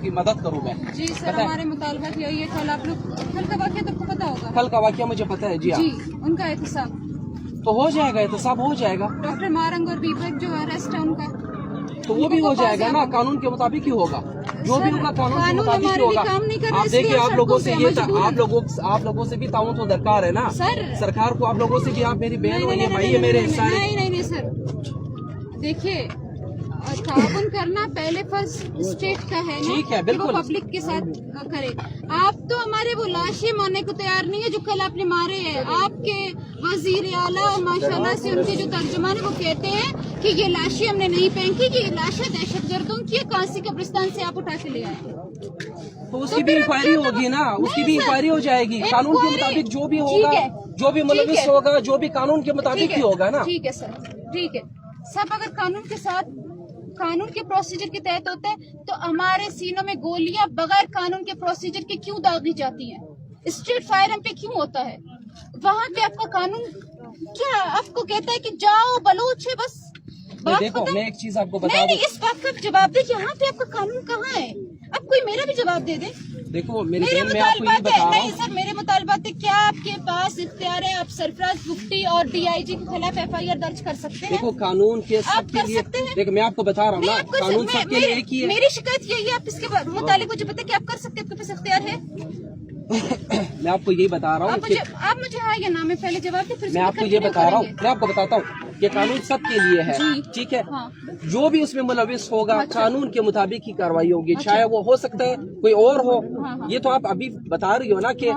आपकी मदद करूँ मैं? जी सर, हमारे मुतालबा यही है। कल आप लोग, कल का वाक़या तो पता होगा? कल का वाक़या मुझे पता है जी। जी, उनका एहतसाब तो हो जाएगा, एहतसाब हो जाएगा। डॉक्टर मारंग और बीपक जो अरेस्ट है उनका, तो वो भी हो जाएगा ना, कानून के मुताबिक ही होगा। जो भी होगा कानून के मुताबिक ही होगा। आप देखिए, आप लोगों से ये आप लोगों से भी ताउन तो दरकार है ना सर। सरकार को, आप लोगों से भी, आप मेरी बहन हो, ये भाई है मेरे सारे। नहीं सर, देखिए ताउन करना पहले फर्स्ट स्टेट का है ना, ठीक है, कि वो बिल्कुल। पब्लिक के साथ करे। आप तो हमारे वो लाशें मानने को तैयार नहीं है जो कल आपने मारे हैं। आपके वजीर आला और माशाल्लाह से उनके जो तर्जुमान है वो कहते हैं कि ये लाशें हमने नहीं फेंकी, कि ये लाशें दहशतगर्दों की कांसी कब्रिस्तान से आप उठा के ले आए। तो उसकी भी इंक्वायरी होगी ना, उसकी भी इंक्वायरी हो जाएगी। कानून के मुताबिक जो भी होगा, जो भी मुलविस होगा, जो भी कानून के मुताबिक ही होगा ना। ठीक है सर, ठीक है। सब अगर कानून के साथ, कानून के प्रोसीजर के तहत होते हैं तो हमारे सीनों में गोलियां बगैर कानून के प्रोसीजर के क्यों दागी जाती हैं? स्ट्रीट फायर पे क्यों होता है? वहाँ पे आपका कानून क्या आपको कहता है कि जाओ बलूच है बस? देखो, मैं एक चीज आपको बता दूं। नहीं, इस बात का जवाब दे कि यहाँ पे आपका कानून कहाँ है? अब कोई मेरा भी जवाब दे दे। देखो मेरी बहन, मैं आपको ये बता रहा हूँ। नहीं सर, मेरे मुतालबात है, क्या आपके पास इख्तियार है? आप सरफराज बुगटी और DIG के खिलाफ FIR दर्ज कर सकते हैं? देखो कानून के आप सबके कर लिए, सकते हैं? देखो मैं आपको बता रहा हूँ ना, कानून सबके लिए एक ही है। मेरी शिकायत यही है, आप इसके मुतालिक मुझे पता है कि आप कर सकते हैं, आपके पास इख्तियार है। मैं आपको यही बता रहा हूँ। आप मुझे हाँ या ना में पहले जवाब दे, फिर मैं आपको ये बता रहा हूँ, मैं आपको बताता हूँ कि कानून सबके लिए है, ठीक है। हाँ। जो भी उसमें मुलविस होगा, कानून के मुताबिक ही कार्रवाई होगी। चाहे वो हो सकता है कोई और हो। ये तो आप अभी बता रही हो ना कि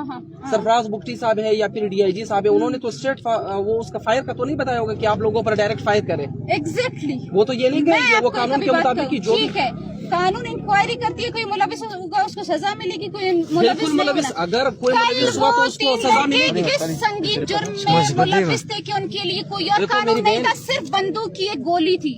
सरफराज बुगटी साहब है या फिर DIG साहब है, उन्होंने तो स्ट्रेट वो उसका फायर का तो नहीं बताया होगा कि आप लोगों पर डायरेक्ट फायर करे। एग्जैक्टली, वो तो ये नहीं कहेंगे, वो कानून के मुताबिक ही जो ठीक है। कानून इंक्वायरी करती है, कोई मुलविस होगा उसको सजा मिलेगी, कोई बिल्कुल मुलविस, अगर कोई मुलविस हुआ तो उसको सजा मिलेगी। किस संगीन जुर्म में मुलविस थे कि उनके लिए कोई और कानून नहीं था, सिर्फ बंदूक की एक गोली थी।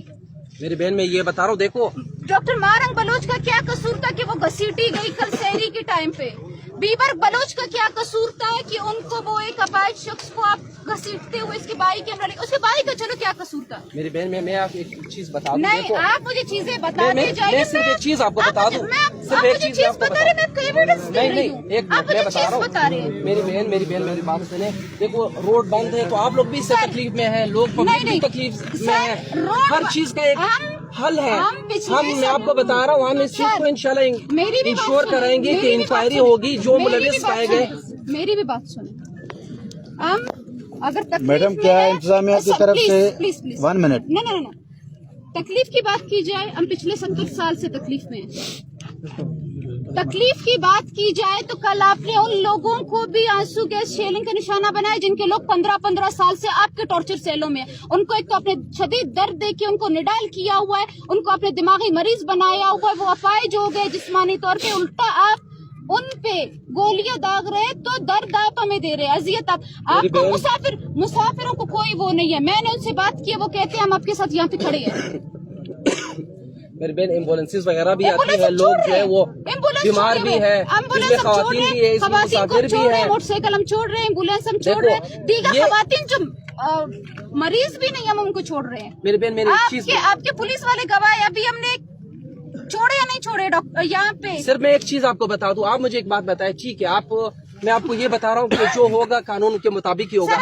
मेरी बहन, मैं ये बता रहा हूँ, देखो डॉक्टर मारंग बलोच का क्या कसूर था कि वो घसीटी गई कल शहरी के टाइम पे? बीबर बलोच का क्या कसूर था कि उनको वो एक अपाहिज शख्स को आप घसीटते हुए इसकी बाई के अंदर, उसके बाई का चलो क्या कसूर था? मेरी बहन, मैं आपको एक चीज बता दूं। नहीं, आप मुझे चीजें बता दीजिए। मैं सिर्फ एक चीज आपको बता दूं, सिर्फ एक चीज आपको बता रहा हूं। नहीं, एक मिनट मैं बता रहा हूँ। मेरी बहन मेरी बात सुने। देखो रोड बंद है तो आप लोग भी इससे तकलीफ में है, लोग पब्लिक भी तकलीफ में है। हर चीज का एक हल है। मैं आपको बता रहा हूँ, हम इस चीज को इंशाल्लाह इंश्योर करेंगे कि इंक्वायरी होगी, जो मुलविस पाए गए। मेरी भी बात सुनो। हम अगर मैडम, क्या इंतजामिया की तरफ से 1 मिनट ना तकलीफ की बात की जाए, हम पिछले 70 साल से तकलीफ में हैं। तकलीफ की बात की जाए तो कल आपने उन लोगों को भी आंसू गैस शेलिंग का निशाना बनाया जिनके लोग 15-15 साल से आपके टॉर्चर सेलों में। उनको एक तो अपने शदीद दर्द दे के उनको निडाल किया हुआ है, उनको अपने दिमागी मरीज बनाया हुआ है, वो अपाहिज हो गए जिस्मानी तौर पे। उल्टा आप उन पे गोलियां दाग रहे, तो दर्द आप हमें दे रहे, अजियत आपको। मुसाफिरों को कोई वो नहीं है। मैंने उनसे बात की, वो कहते हैं हम आपके साथ यहाँ पे खड़े हैं। मेरी बहन, एम्बुलेंसेस वगैरह भी आती है, लोग जो है वो बीमार भी है, इसमें खवातीन भी है, इसमें मुसाफिर भी है। मोटरसाइकिल हम छोड़ रहे हैं, एम्बुलेंस हम छोड़ रहे हैं, दीगर खवातीन जो मरीज भी नहीं हम उनको छोड़ रहे हैं। मेरी बहन, मेरी चीज, आपके पुलिस वाले गवाह अभी हमने छोड़े या नहीं छोड़े डॉक्टर यहाँ पे? सिर्फ मैं एक चीज आपको बता दूं, आप मुझे एक बात बताएं, ठीक है। मैं आपको ये बता रहा हूँ कि जो होगा कानून के मुताबिक ही होगा।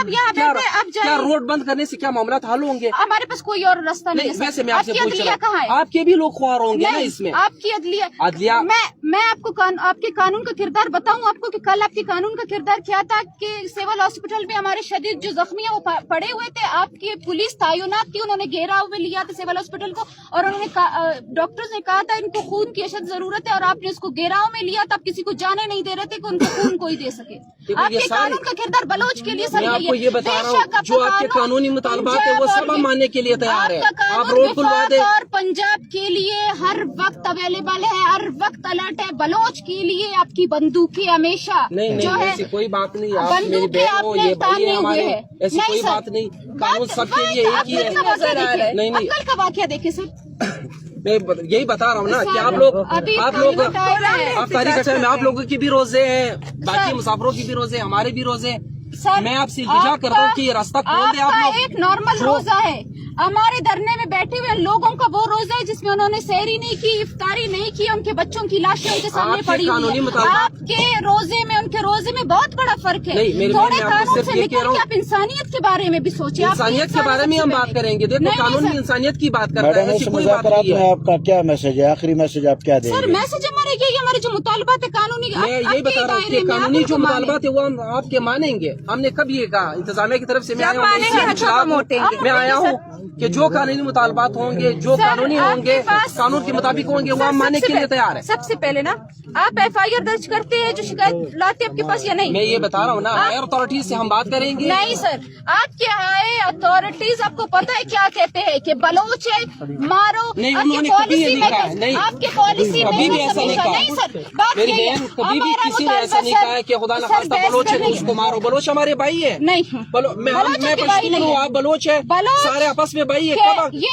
क्या रोड बंद करने से क्या मामला हल होंगे? हमारे पास कोई और रास्ता नहीं है। वैसे मैं आपसे पूछ रहा हूँ, आपके भी लोग ख्वार होंगे ना इसमें? आपकी अदलिया मैं आपको आपके कानून का किरदार बताऊं आपको कि कल आपके कानून का किरदार क्या था कि सिविल हॉस्पिटल में हमारे शदीद जो जख्मी है वो पड़े हुए थे। आपकी पुलिस तैनात थी, उन्होंने घेराव में लिया था सिविल हॉस्पिटल को, और उन्होंने डॉक्टर्स ने कहा था इनको खून की अशद जरूरत है, और आपने उसको घेराव में लिया था। आप किसी को जाने नहीं दे रहे थे कि उनको खून कोई दे सके। आपके कानून का किरदार बलोच के लिए सही है। आपको ये बता रहा हूँ, जो आपके कानूनी मुतालबात है वो सब हम मानने के लिए तैयार है। आप रोड खुलवा दे। और पंजाब के लिए हर वक्त अवेलेबल है, हर वक्त अलर्ट है। बलोच के लिए आपकी बंदूकें हमेशा नहीं, ऐसी कोई बात नहीं। आप मेरी बहन हो, ये भाई है हमारे, ऐसी कोई बात नहीं। कानून सबके लिए एक ही है। नहीं, कल का वाकया देखे सर, मैं यही बता रहा हूँ ना कि आप लोग तारीख अच्छा में आप लोगों की भी रोजे हैं, बाकी मुसाफिरों की भी रोजे, हमारे भी रोजे। मैं आपसे इल्तिजा करता हूँ कि ये रास्ता खोल दे आप लोग। एक नॉर्मल रोजा है, हमारे धरने में बैठे हुए लोगों का वो रोजा है जिसमें उन्होंने सहरी नहीं की, इफ्तारी नहीं की, उनके बच्चों की लाशें उनके सामने पड़ी हुई है। आपके रोजे में उनके रोजे में बहुत बड़ा फर्क है। थोड़े कानून से निकल के आप इंसानियत के बारे में भी सोचिए। इंसानियत के बारे में हम बात करेंगे। देखो कानून भी इंसानियत की बात कर रहा है, ऐसी कोई बात नहीं है। आपका क्या मैसेज है, आखिरी मैसेज आप क्या देंगे? सर मैसेज हमारे यही, हमारे जो मुतालबात है कानूनी, मैं यही बता रहा हूँ कि कानूनी जो मुतालबात है वो हम आपके मानेंगे। हमने कब ये कहा इंतजामिया की तरफ से मैं आया हूँ कि जो कानूनी मुतालबात होंगे, जो कानूनी होंगे, कानून के मुताबिक होंगे, वो हम मानने के लिए तैयार है। सबसे पहले ना आप FIR दर्ज करते हैं जो शिकायत लाते हैं आपके पास या नहीं? मैं ये बता रहा हूँ ना, हायर अथॉरिटीज से हम बात करेंगे। नहीं सर, आपके हाई अथॉरिटीज आपको पता है क्या कहते हैं कि बलोच है मारो। नहीं, उन्होंने कभी ये नहीं कहा। नहीं, आपके पॉलिसी कभी भी ऐसा नहीं कहा। नहीं सर, बात मेरी बहन, कभी भी किसी ने ऐसा नहीं कहा है कि खुदा न खास्ता बलोच है तो उसको मारो। बलोच हमारे भाई है। नहीं, मैं पश्तून हूँ, आप बलोच है, सारे आपस में भाई है।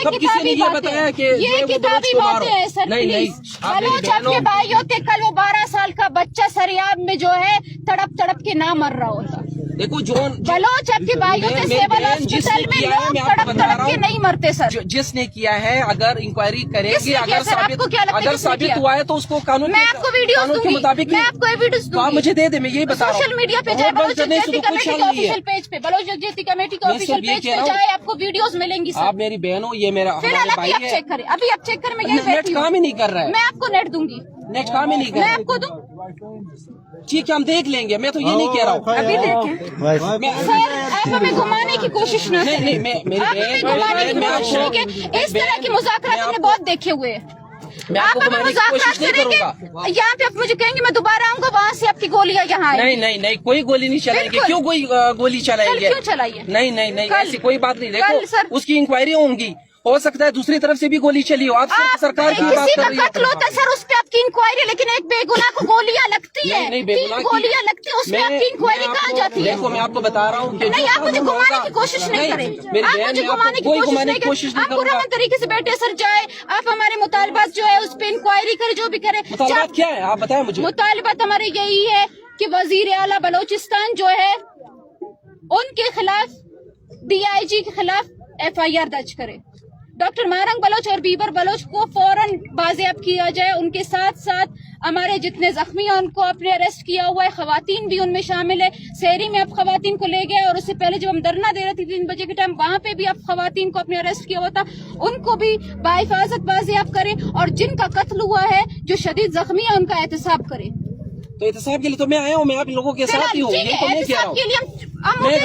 कब किसी ने ये बताया कि ये किताबी बातें हैं सर? नहीं नहीं, बलोच आपके भाई होते, कल वो 12 साल का बच्चा सरियाब में जो है तड़प तड़प के ना मर रहा होता। देखो जो बलोच आपके भाई होते सिविल हॉस्पिटल में लोग तड़प तड़प के नहीं मरते सर। जिसने किया है अगर इंक्वायरी करेंगे, अगर साबित हुआ है तो उसको कानून मैं आपको वीडियो के मुताबिक मैं आपको वीडियोस दूंगी। आप मुझे दे दे, मैं यही बता रहा हूँ। सोशल मीडिया पे जाए, बलोच जगजीती कमेटी के ऑफिशियल पेज पे, बलोच जगजीती कमेटी के ऑफिशियल पेज पे जाए, आपको वीडियोस मिलेंगी सर। आप मेरी बहन हो, ये मेरा फिलहाल भाई अभी आप है। चेक करें, अभी आप चेक करें। मैं यही नेट काम ही नहीं कर रहा है। मैं आपको नेट दूंगी, नेट काम ही नहीं कर मैं रहा है। आपको दूं। ठीक है, हम देख लेंगे। मैं तो ये नहीं कह रहा हूँ। अभी देखें सर, आप हमें घुमाने की कोशिश न नहीं नहीं, मेरी आप हमें घुमाने की कोशिश नहीं की। इस तरह के मुज़ाकरात हमने बहुत देखे हुए हैं। आप हमें मुज़ाकरात करेंगे, यहाँ पे आप मुझे कहेंगे मैं दोबारा आऊंगा, वहाँ से आपकी गोलियां यहाँ नहीं नहीं नहीं, कोई गोली नहीं चलाएंगे। क्यों कोई गोली चलाएंगे? क्यों चलाइए? नहीं नहीं नहीं, ऐसी कोई बात नहीं। देखो उसकी इंक्वायरी होंगी, हो सकता है दूसरी तरफ से भी गोली चली हो। आप सरकार की बात कर रही है। कत्ल होता है सर, उस पे आपकी इंक्वायरी, लेकिन एक बेगुनाह को गोलियां लगती है। नहीं, बेगुनाह गोलियां लगती है, उसमें आपकी इंक्वायरी कहाँ जाती है? देखो मैं आपको बता रहा हूँ कि नहीं, आप मुझे घुमाने की कोशिश नहीं करें। आप मुझे घुमाने की कोशिश नहीं करें। आप पुरअमन तरीके से बैठे सर जाए, आप हमारे मुतालबात जो है उस पे इंक्वायरी करे, जो भी करे। मुतालबात क्या है आप बताएं मुझे? मुतालबात हमारे यही है कि वजीर आला बलोचिस्तान जो है उनके खिलाफ, DIG के खिलाफ FIR दर्ज करे। डॉक्टर मारंग बलोच और बीबर बलोच को फौरन बाजियाब किया जाए। उनके साथ साथ हमारे जितने जख्मी हैं उनको आपने अरेस्ट किया हुआ है, खवातीन भी उनमें शामिल है। शहरी में आप खवातीन को ले गए और उससे पहले जब हम धरना दे रहे थे 3 बजे के टाइम, वहाँ पे भी आप खवातीन को अपने अरेस्ट किया हुआ था। उनको भी बाहिफाजत बाजियाब करें और जिनका कत्ल हुआ है, जो शदीद जख्मी है, उनका एहतसाब करें। तो एहतसाब के लिए तो मैं आया हूँ, मैं आप लोगों के साथ ही हूँ। ये तो मैं कह रहा हूँ,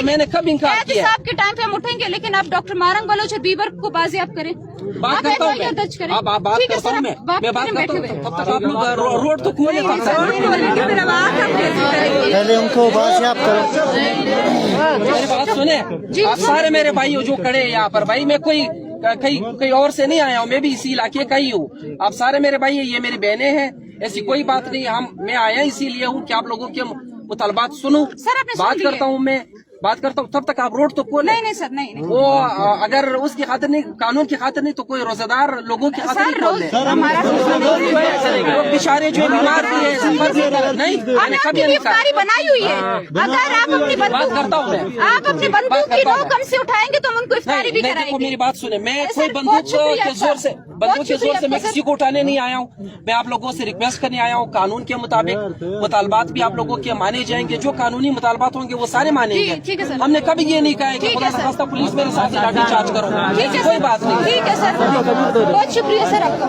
मैंने कब इनकार किया? एहतसाब के टाइम पे हम उठेंगे, लेकिन आप डॉक्टर मारंग बलोच और बीबर को बाजियाब करें। बात करता हूँ मैं, बात करता हूँ मैं बात करता हूँ। तब तक आप लोग रोड तो खोले, पहले उनको बाजियाब करो। मेरी बात सुने, आप सारे मेरे भाई हो जो खड़े हैं यहाँ पर। भाई मैं कोई कहीं और से नहीं आया हूँ, मैं भी इसी इलाके का ही हूँ। आप सारे मेरे भाई हैं, ये मेरी बहनें हैं, ऐसी कोई बात नहीं। मैं आया इसीलिए हूँ कि आप लोगों के मुतालबात सुनूं, बात करता हूँ, मैं बात करता हूँ। तब तक आप रोड तो खोले। नहीं सर, नहीं वो अगर उसकी खातिर नहीं, कानून की खातिर नहीं, तो कोई रोजेदार लोगों की खातिर नहीं खोल दे। लोग बेचारे जो बीमार भी है, सफर भी कर नहीं, मैंने कभी इफ्तारी बनाई हुई है। अगर आप अपनी बात करता हूँ मैं, आप अपनी बंदूक की नोक हमसे उठाएंगे तो हम उनको इफ्तारी भी कराएंगे। मेरी बात सुने, मैं कोई बंदूक के जोर से मैं किसी को उठाने नहीं आया हूँ। मैं आप लोगों से रिक्वेस्ट करने आया हूँ, कानून के मुताबिक मुतालबात भी आप लोगों के माने जाएंगे। जो कानूनी मुतालबात होंगे वो सारे मानेंगे। हमने कभी ये नहीं कहा है कि खुदा न खास्ता पुलिस मेरे साथ लाठी चार्ज करो, कोई बात नहीं। ठीक है सर, बहुत शुक्रिया सर आपका।